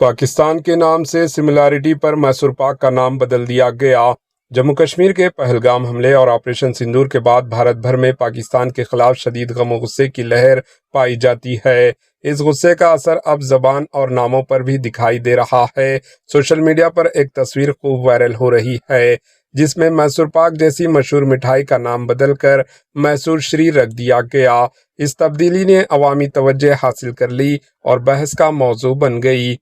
पाकिस्तान के नाम से सिमिलैरिटी पर मैसूर पाक का नाम बदल दिया गया। जम्मू कश्मीर के पहलगाम हमले और ऑपरेशन सिंदूर के बाद भारत भर में पाकिस्तान के खिलाफ शदीद गम और गुस्से की लहर पाई जाती है। इस गुस्से का असर अब जबान और नामों पर भी दिखाई दे रहा है। सोशल मीडिया पर एक तस्वीर खूब वायरल हो रही है जिसमें मैसूर पाक जैसी मशहूर मिठाई का नाम बदलकर मैसूर श्री रख दिया गया। इस तब्दीली ने अवामी तवज्जो हासिल कर ली और बहस का मौजू बन गई।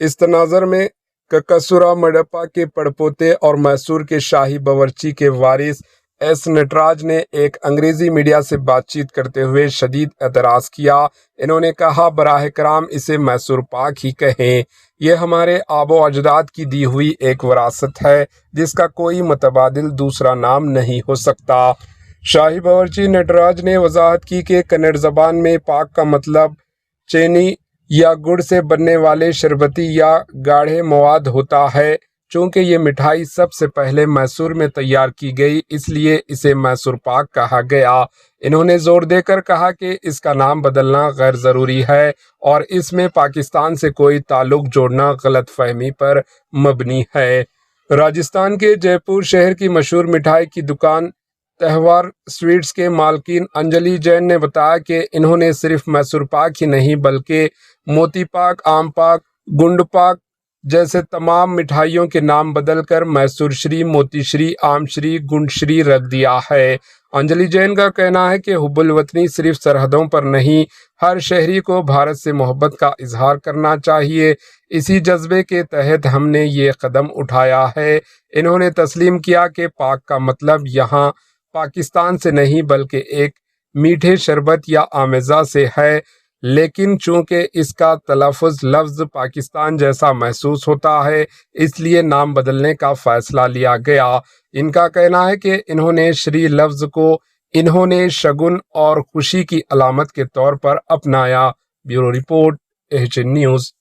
इस तनाज़र में ककसुरा मडप्पा के पड़पोते और मैसूर के शाही बावर्ची के वारिस एस नटराज ने एक अंग्रेजी मीडिया से बातचीत करते हुए शदीद एतराज़ किया। इन्होंने कहा, बराह कराम इसे मैसूर पाक ही कहें। यह हमारे आबो अजदाद की दी हुई एक विरासत है जिसका कोई मुतबादिल दूसरा नाम नहीं हो सकता। शाही बावर्ची नटराज ने वजाहत की कि कन्नड़ ज़बान में पाक का मतलब चीनी या गुड़ से बनने वाले शरबती या गाढ़े मवाद होता है। चूँकि ये मिठाई सबसे पहले मैसूर में तैयार की गई, इसलिए इसे मैसूर पाक कहा गया। इन्होंने जोर देकर कहा कि इसका नाम बदलना गैर ज़रूरी है और इसमें पाकिस्तान से कोई ताल्लुक़ जोड़ना गलत फहमी पर मबनी है। राजस्थान के जयपुर शहर की मशहूर मिठाई की दुकान त्योहार स्वीट्स के मालकिन अंजलि जैन ने बताया कि इन्होंने सिर्फ मैसूर पाक ही नहीं बल्कि मोती पाक, आम पाक, गुंड पाक जैसे तमाम मिठाइयों के नाम बदलकर मैसूर श्री, मोती श्री, आम श्री, गुंड श्री रख दिया है। अंजलि जैन का कहना है कि हुब्बुल वतनी सिर्फ सरहदों पर नहीं, हर शहरी को भारत से मोहब्बत का इजहार करना चाहिए। इसी जज्बे के तहत हमने ये कदम उठाया है। इन्होंने तस्लीम किया कि पाक का मतलब यहाँ पाकिस्तान से नहीं बल्कि एक मीठे शरबत या आमेज़ा से है, लेकिन चूंकि इसका तलफ़ुज़ लफ्ज़ पाकिस्तान जैसा महसूस होता है इसलिए नाम बदलने का फ़ैसला लिया गया। इनका कहना है कि इन्होंने श्री लफ्ज़ को इन्होंने शगुन और खुशी की अलामत के तौर पर अपनाया। Bureau report, HN news.